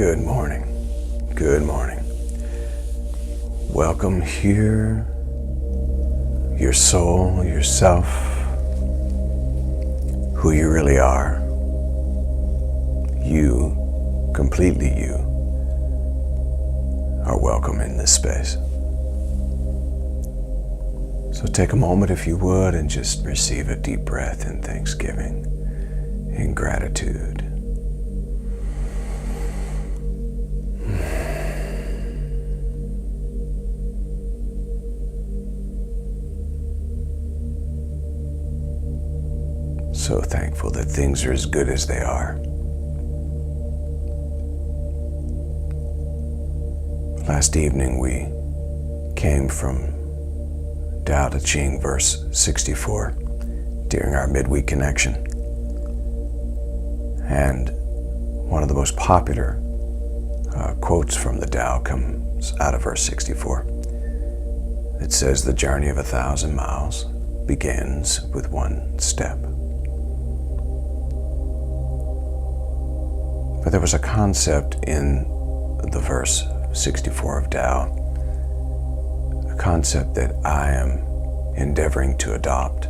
Good morning. Good morning. Welcome here, your soul, yourself, who you really are. You, completely you, are welcome in this space. So take a moment, if you would, and just receive a deep breath in thanksgiving, in gratitude. So thankful that things are as good as they are. Last evening we came from Tao Te Ching verse 64 during our midweek connection. And one of the most popular quotes from the Tao comes out of verse 64. It says, "The journey of 1,000 miles begins with one step." But there was a concept in the verse 64 of Tao, a concept that I am endeavoring to adopt.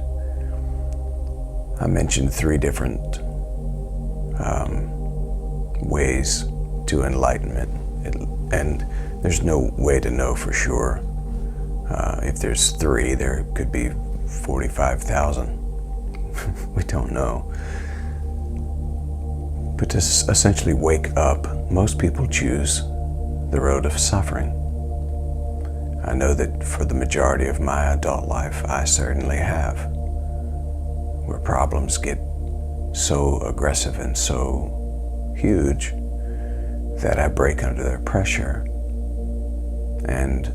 I mentioned 3 different ways to enlightenment, and there's no way to know for sure. If there's 3, there could be 45,000. We don't know. But to essentially wake up, most people choose the road of suffering. I know that for the majority of my adult life, I certainly have, where problems get so aggressive and so huge that I break under their pressure and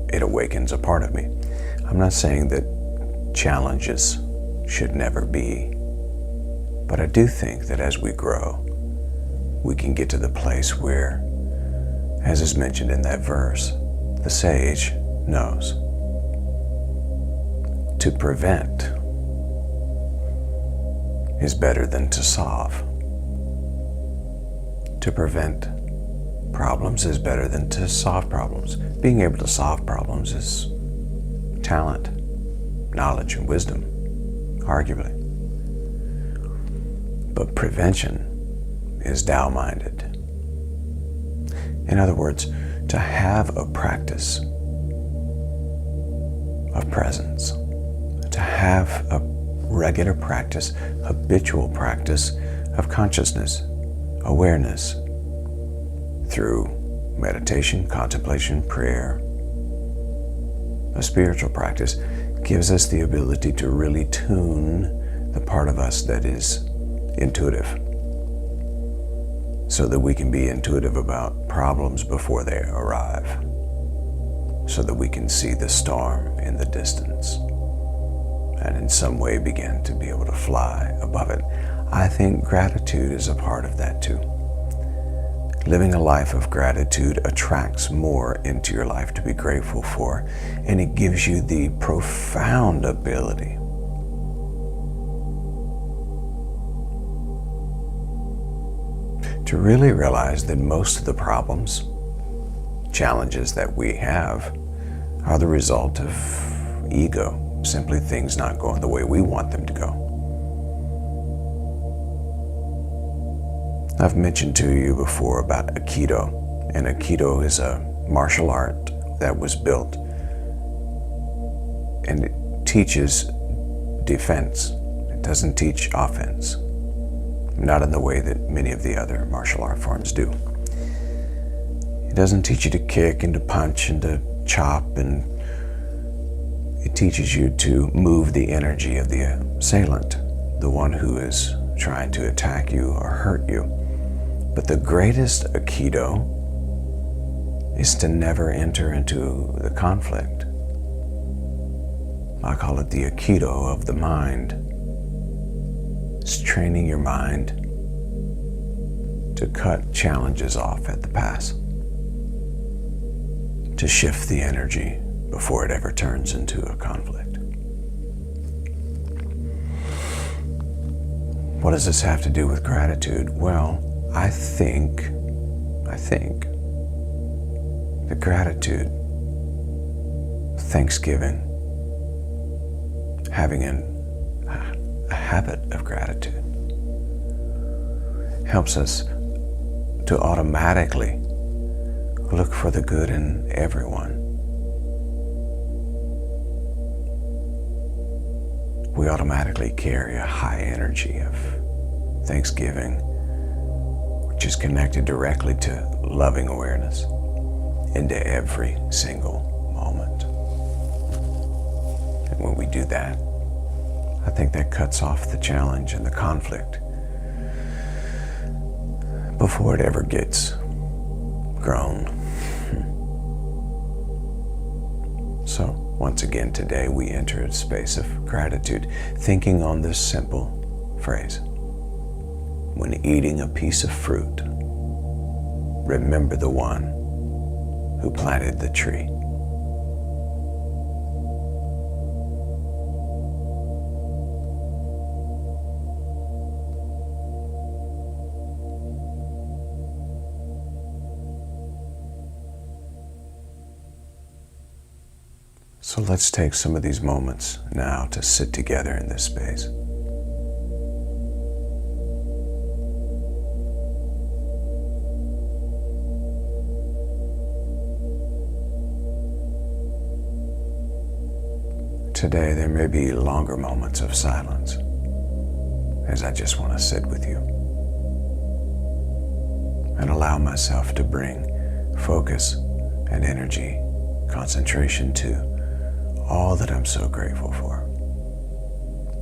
it awakens a part of me. I'm not saying that challenges should never be, but I do think that as we grow, we can get to the place where, as is mentioned in that verse, the sage knows. To prevent is better than to solve. To prevent problems is better than to solve problems. Being able to solve problems is talent, knowledge, and wisdom, arguably. But prevention is Tao-minded. In other words, to have a practice of presence, to have a regular practice, habitual practice of consciousness, awareness, through meditation, contemplation, prayer, a spiritual practice, gives us the ability to really tune the part of us that is intuitive, so that we can be intuitive about problems before they arrive, so that we can see the storm in the distance and in some way begin to be able to fly above it. I think gratitude is a part of that too. Living a life of gratitude attracts more into your life to be grateful for, and it gives you the profound ability to really realize that most of the problems, challenges that we have are the result of ego, simply things not going the way we want them to go. I've mentioned to you before about Aikido, and Aikido is a martial art that was built and it teaches defense. It doesn't teach offense. Not in the way that many of the other martial art forms do. It doesn't teach you to kick and to punch and to chop, and it teaches you to move the energy of the assailant, the one who is trying to attack you or hurt you. But the greatest Aikido is to never enter into the conflict. I call it the Aikido of the mind. It's training your mind to cut challenges off at the pass, to shift the energy before it ever turns into a conflict. What does this have to do with gratitude? Well, I think I think that gratitude, thanksgiving, having a habit of gratitude helps us to automatically look for the good in everyone. We automatically carry a high energy of thanksgiving, which is connected directly to loving awareness into every single moment. And when we do that, I think that cuts off the challenge and the conflict before it ever gets grown. So, once again today we enter a space of gratitude, thinking on this simple phrase. When eating a piece of fruit, remember the one who planted the tree. So let's take some of these moments now to sit together in this space. Today there may be longer moments of silence as I just want to sit with you and allow myself to bring focus and energy, concentration to all that I'm so grateful for.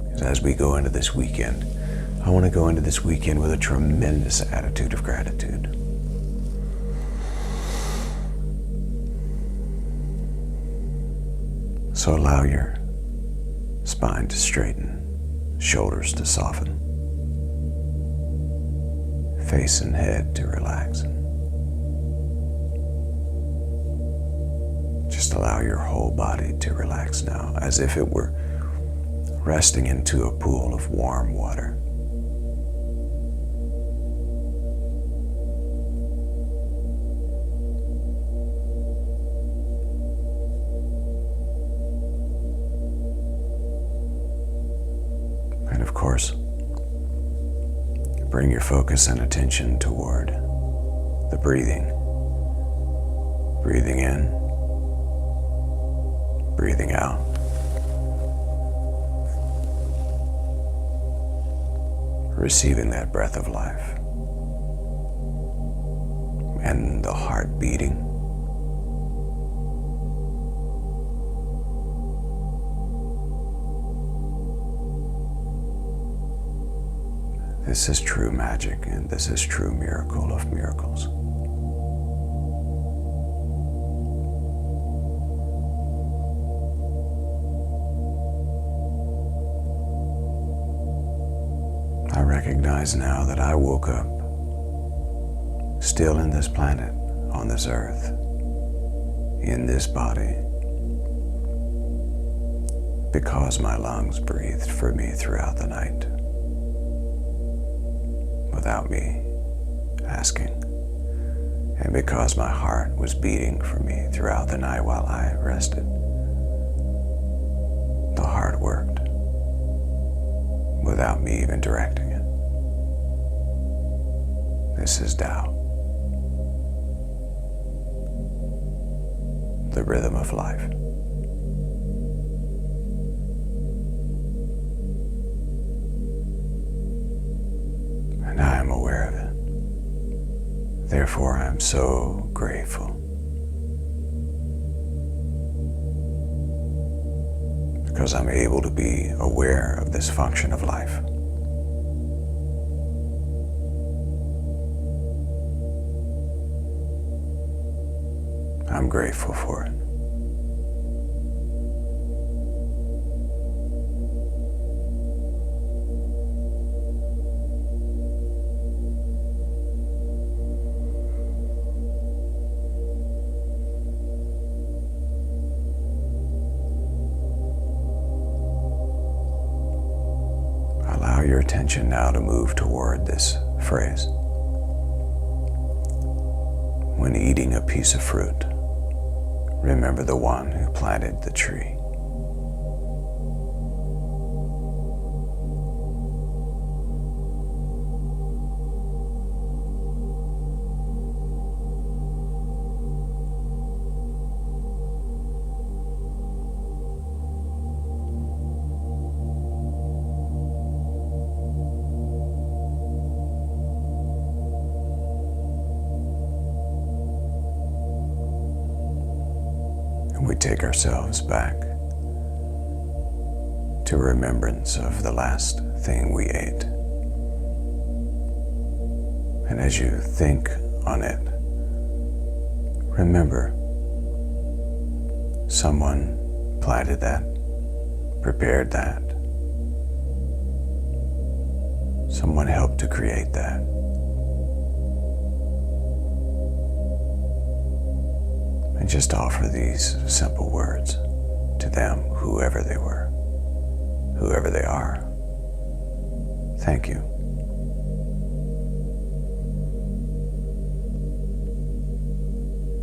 Because as we go into this weekend, I want to go into this weekend with a tremendous attitude of gratitude. So allow your spine to straighten, shoulders to soften, face and head to relax. Just allow your whole body to relax now, as if it were resting into a pool of warm water. And of course, bring your focus and attention toward the breathing. Breathing in, breathing out. Receiving that breath of life. And the heart beating. This is true magic, and this is true miracle of miracles. I recognize now that I woke up still in this planet, on this earth, in this body, because my lungs breathed for me throughout the night without me asking, and because my heart was beating for me throughout the night while I rested. The heart worked without me even directing it. This is Tao, the rhythm of life. And I am aware of it. Therefore, I am so grateful. Because I'm able to be aware of this function of life. I'm grateful for it. Allow your attention now to move toward this phrase. When eating a piece of fruit, remember the one who planted the tree. And we take ourselves back to remembrance of the last thing we ate. And as you think on it, remember someone planted that, prepared that. Someone helped to create that. And just offer these simple words to them, whoever they were, whoever they are. Thank you.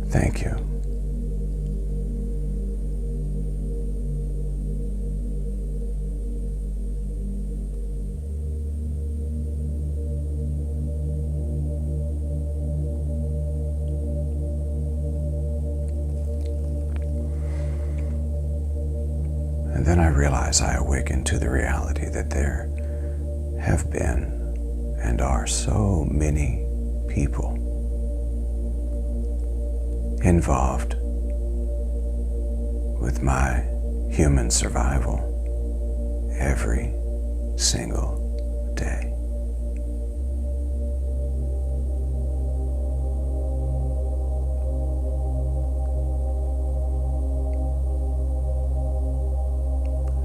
Thank you. And then I realize I awaken to the reality that there have been and are so many people involved with my human survival every single day.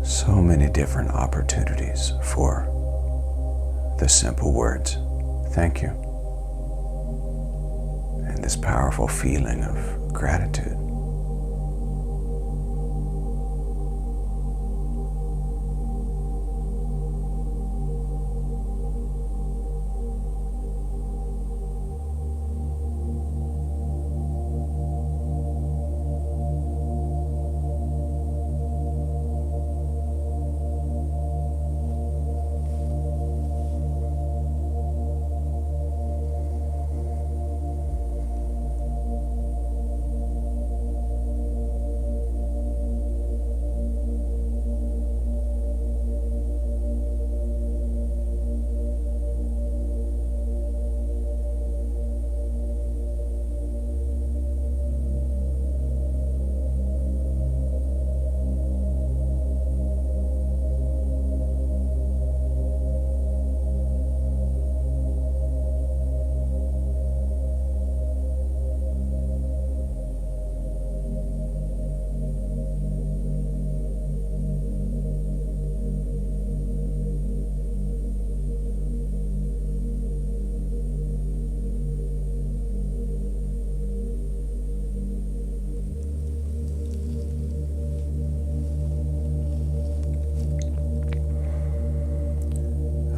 So many different opportunities for the simple words, thank you, and this powerful feeling of gratitude.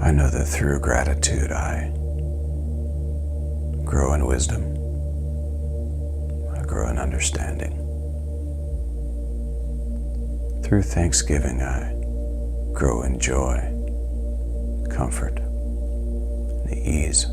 I know that through gratitude I grow in wisdom, I grow in understanding. Through thanksgiving I grow in joy, comfort, and ease.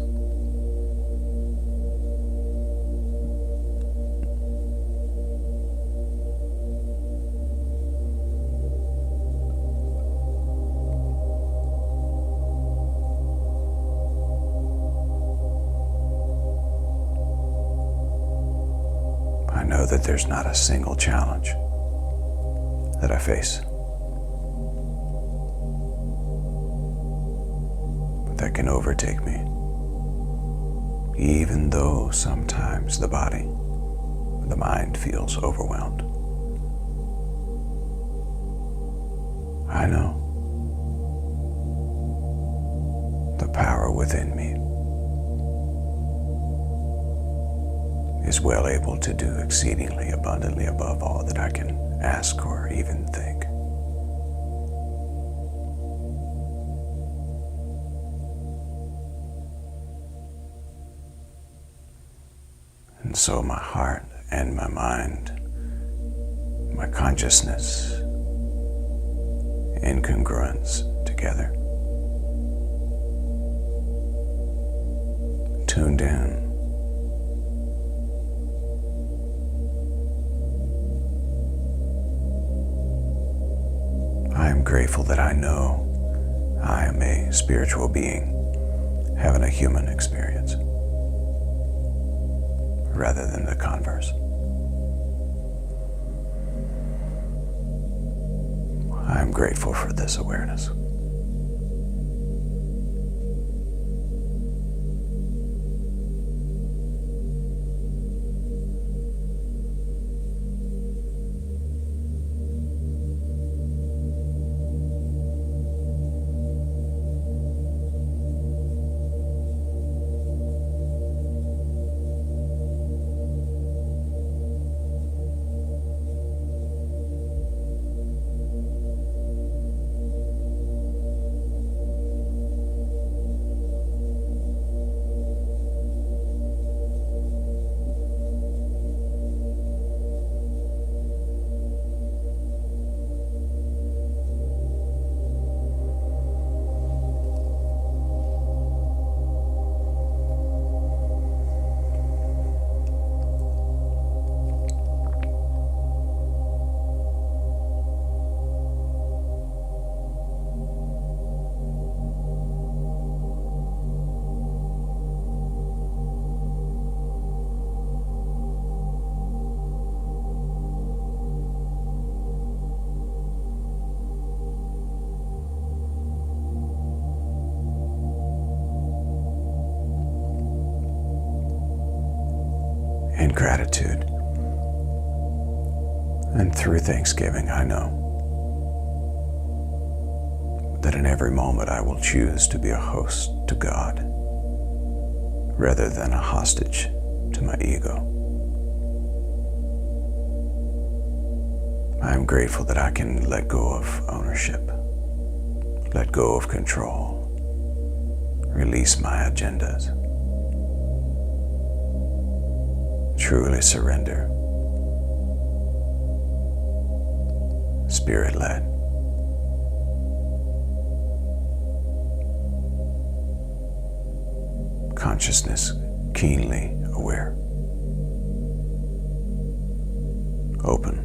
I know that there's not a single challenge that I face that can overtake me, even though sometimes the body, the mind feels overwhelmed. I know the power within me is well able to do exceedingly abundantly above all that I can ask or even think. And so my heart and my mind, my consciousness, in congruence together. Tuned in. I am grateful that I know I am a spiritual being having a human experience rather than the converse. I am grateful for this awareness. In gratitude and through thanksgiving, I know that in every moment I will choose to be a host to God rather than a hostage to my ego. I am grateful that I can let go of ownership, let go of control, release my agendas, truly surrender, Spirit-led. Consciousness keenly aware, open.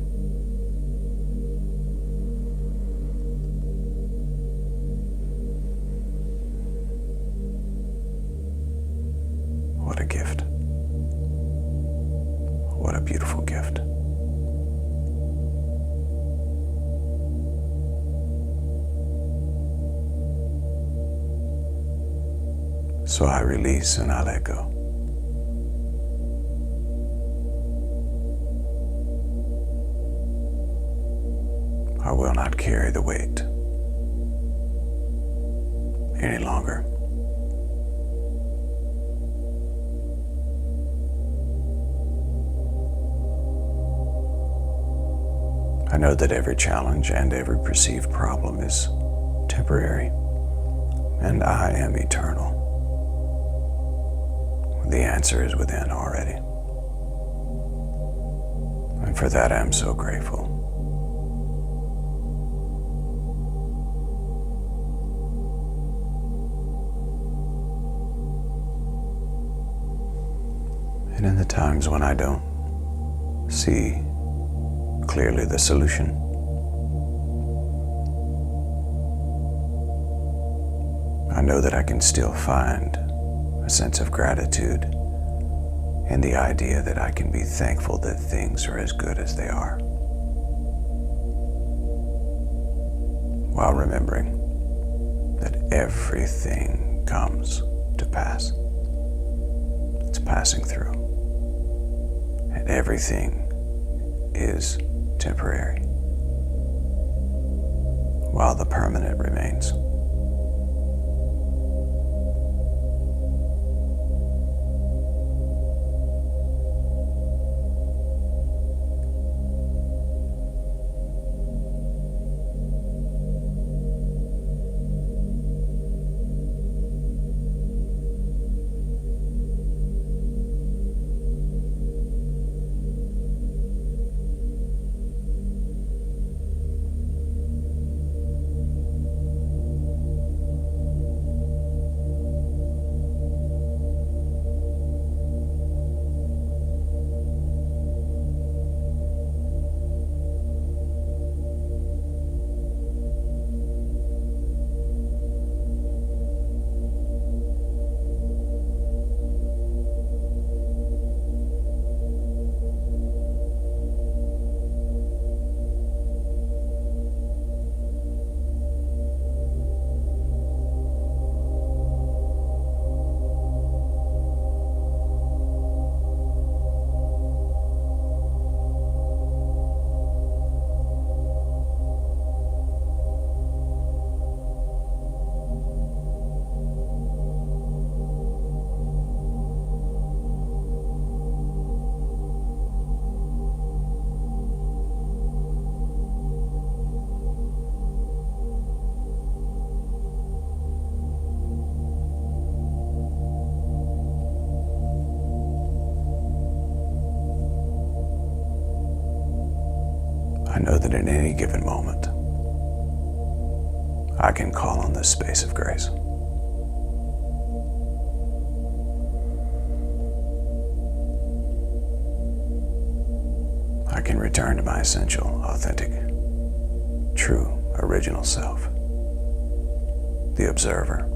What a gift. What a beautiful gift. So I release and I let go. I will not carry the weight any longer. I know that every challenge and every perceived problem is temporary, and I am eternal. The answer is within already. And for that, I'm so grateful. And in the times when I don't see clearly the solution, I know that I can still find a sense of gratitude in the idea that I can be thankful that things are as good as they are, while remembering that everything comes to pass. It's passing through, and everything is temporary, while the permanent remains. I know that in any given moment, I can call on this space of grace. I can return to my essential, authentic, true, original self, the observer.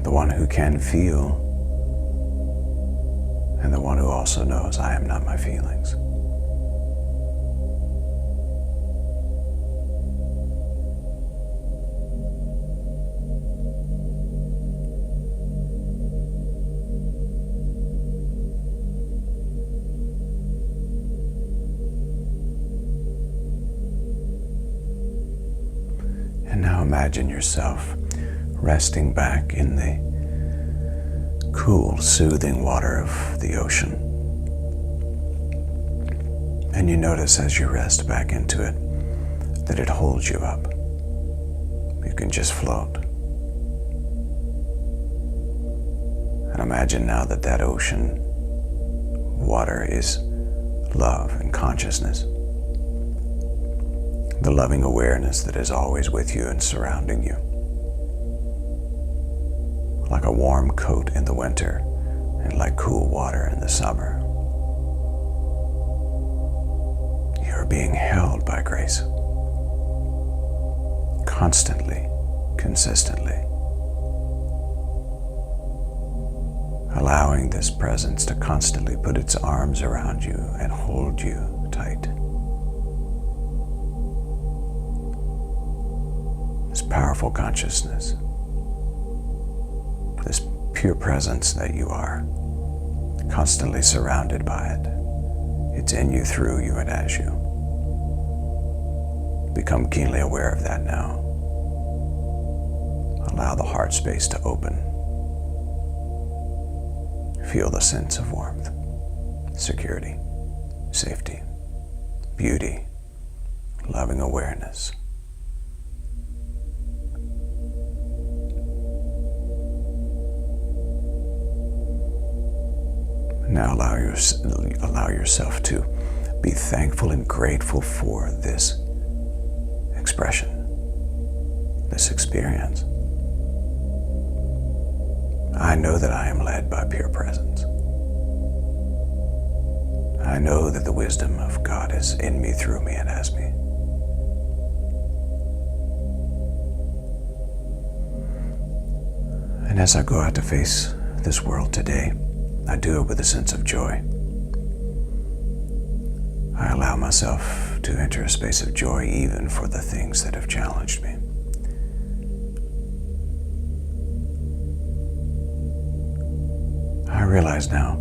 The one who can feel, and the one who also knows I am not my feelings. And now imagine yourself resting back in the cool, soothing water of the ocean. And you notice as you rest back into it that it holds you up. You can just float. And imagine now that that ocean water is love and consciousness. The loving awareness that is always with you and surrounding you. Like a warm coat in the winter and like cool water in the summer. You are being held by grace. Constantly, consistently. Allowing this presence to constantly put its arms around you and hold you tight. This powerful consciousness, this pure presence that you are, constantly surrounded by it. It's in you, through you, and as you. Become keenly aware of that now. Allow the heart space to open. Feel the sense of warmth, security, safety, beauty, loving awareness. Now allow yourself to be thankful and grateful for this expression, this experience. I know that I am led by pure presence. I know that the wisdom of God is in me, through me, and as me. And as I go out to face this world today, I do it with a sense of joy. I allow myself to enter a space of joy even for the things that have challenged me. I realize now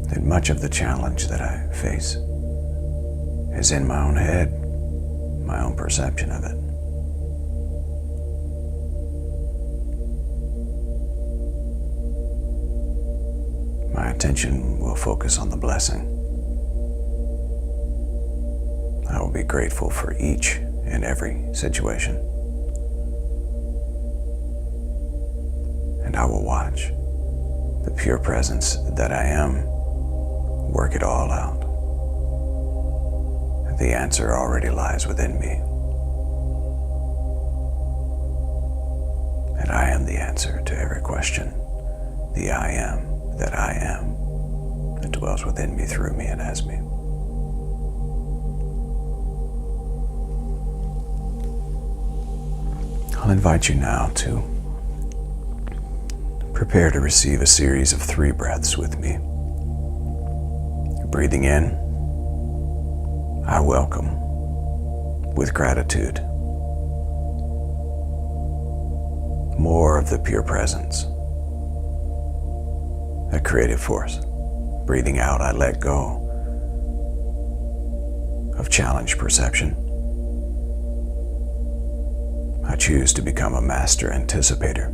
that much of the challenge that I face is in my own head, my own perception of it. My attention will focus on the blessing. I will be grateful for each and every situation. And I will watch the pure presence that I am work it all out. The answer already lies within me. And I am the answer to every question. The I am that I am that dwells within me, through me, and as me. I'll invite you now to prepare to receive a series of 3 breaths with me. Breathing in, I welcome with gratitude more of the pure presence, a creative force. Breathing out, I let go of challenged perception. I choose to become a master anticipator.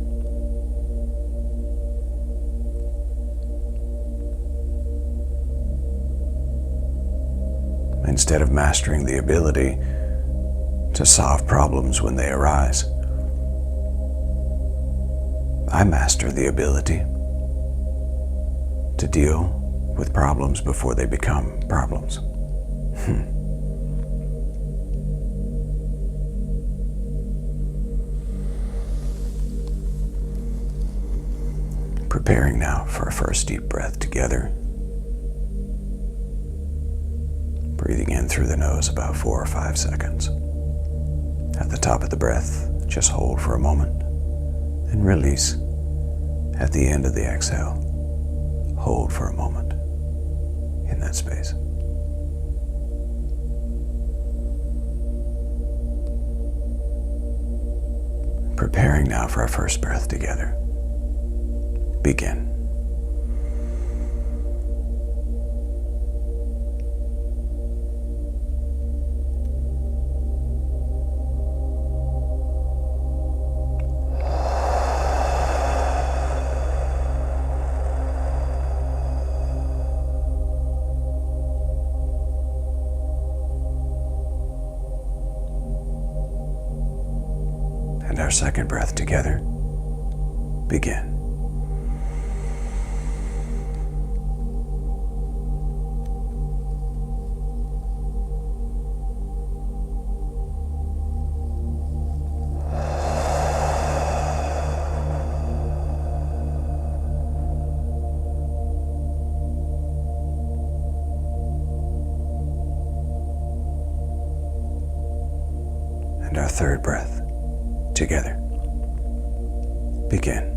Instead of mastering the ability to solve problems when they arise, I master the ability to deal with problems before they become problems. Preparing now for a first deep breath together. Breathing in through the nose about 4 or 5 seconds. At the top of the breath, just hold for a moment and release. At the end of the exhale, hold for a moment in that space. Preparing now for our first breath together. Begin. And our second breath together. Begin. And our third breath together. Begin.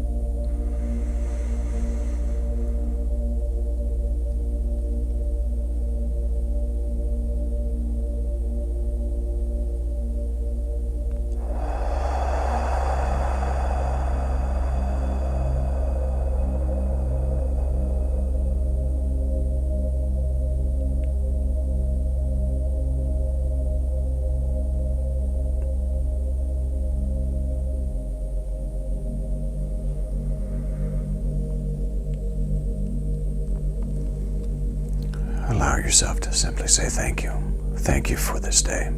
Allow yourself to simply say thank you. Thank you for this day.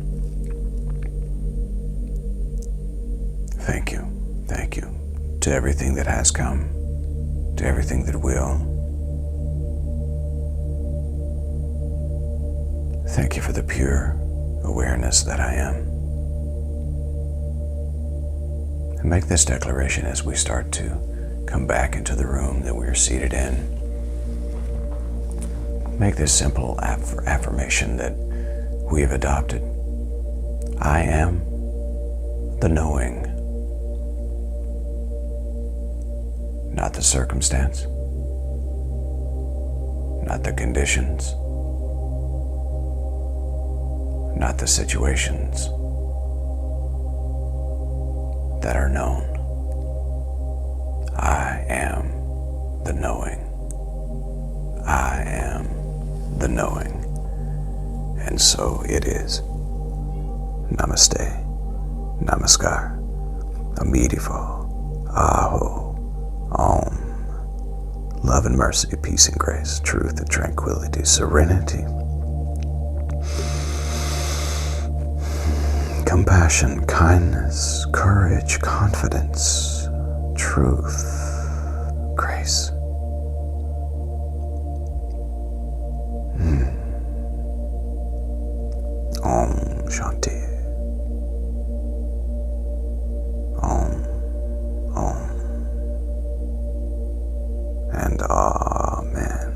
Thank you. Thank you to everything that has come, to everything that will. Thank you for the pure awareness that I am. And make this declaration as we start to come back into the room that we are seated in. Make this simple affirmation that we have adopted. I am the knowing, not the circumstance, not the conditions, not the situations that are known. I am the knowing. I am the knowing. And so it is. Namaste. Namaskar. Amitifo. Aho. Om. Love and mercy, peace and grace, truth and tranquility, serenity, compassion, kindness, courage, confidence, truth, grace. Om Shanti. Om. Om. And Amen.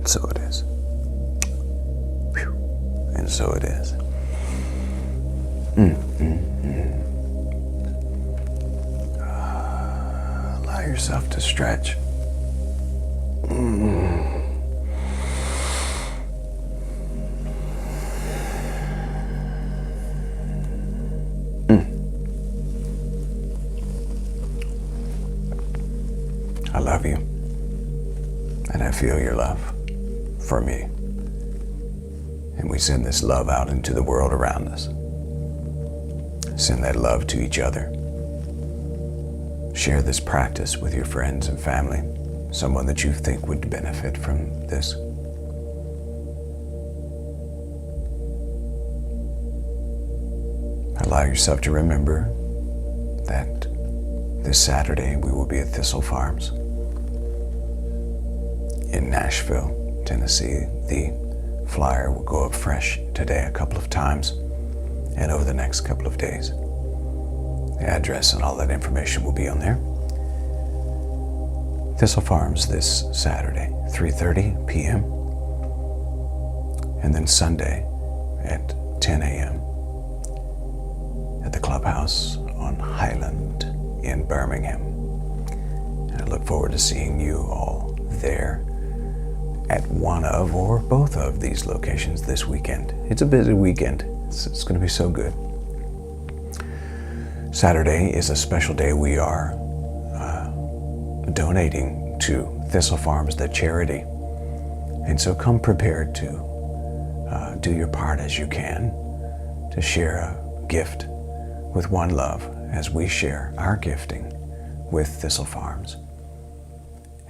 So it is. Whew. And so it is. Allow yourself to stretch. I love you, and I feel your love for me. And we send this love out into the world around us. Send that love to each other. Share this practice with your friends and family, someone that you think would benefit from this. Allow yourself to remember that this Saturday we will be at Thistle Farms. in Nashville, Tennessee. The flyer will go up fresh today a couple of times and over the next couple of days. The address and all that information will be on there. Thistle Farms this Saturday, 3:30 p.m. And then Sunday at 10 a.m. at the Clubhouse on Highland in Birmingham. And I look forward to seeing you all there at one of or both of these locations this weekend. It's a busy weekend. It's going to be so good. Saturday is a special day. We are donating to Thistle Farms, the charity. And so come prepared to do your part as you can to share a gift with One Love as we share our gifting with Thistle Farms.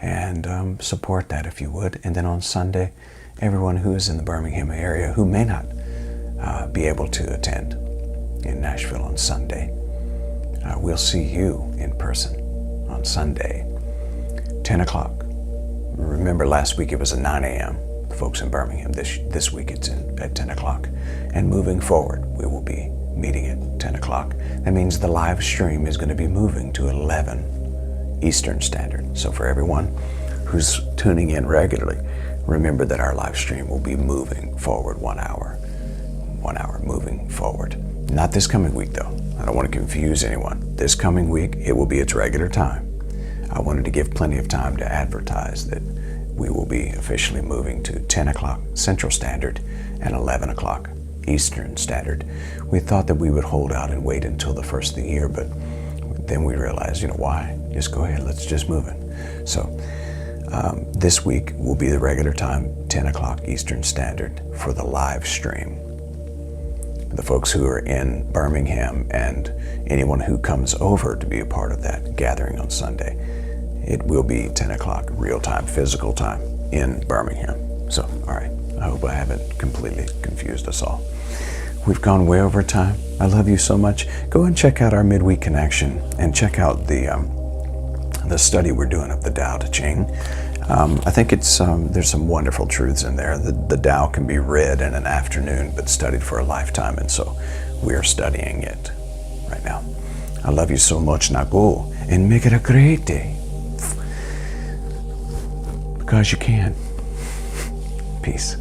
And support that if you would. And then on Sunday, everyone who is in the Birmingham area who may not be able to attend in Nashville on Sunday, we'll see you in person on Sunday, 10 o'clock. Remember last week it was at 9 a.m. The folks in Birmingham. This week it's at 10 o'clock. And moving forward, we will be meeting at 10 o'clock. That means the live stream is going to be moving to 11 Eastern Standard. So for everyone who's tuning in regularly, remember that our live stream will be moving forward 1 hour. 1 hour moving forward. Not this coming week though. I don't want to confuse anyone. This coming week, it will be its regular time. I wanted to give plenty of time to advertise that we will be officially moving to 10 o'clock Central Standard and 11 o'clock Eastern Standard. We thought that we would hold out and wait until the first of the year, but then we realized, why? Just go ahead, let's just move it. So this week will be the regular time, 10 o'clock Eastern Standard for the live stream. The folks who are in Birmingham and anyone who comes over to be a part of that gathering on Sunday, it will be 10 o'clock real time, physical time in Birmingham. So, all right, I hope I haven't completely confused us all. We've gone way over time. I love you so much. Go and check out our midweek connection and check out the study we're doing of the Tao Te Ching. I think it's there's some wonderful truths in there. The Tao can be read in an afternoon, but studied for a lifetime, and so we are studying it right now. I love you so much. Now go and make it a great day, because you can. Peace.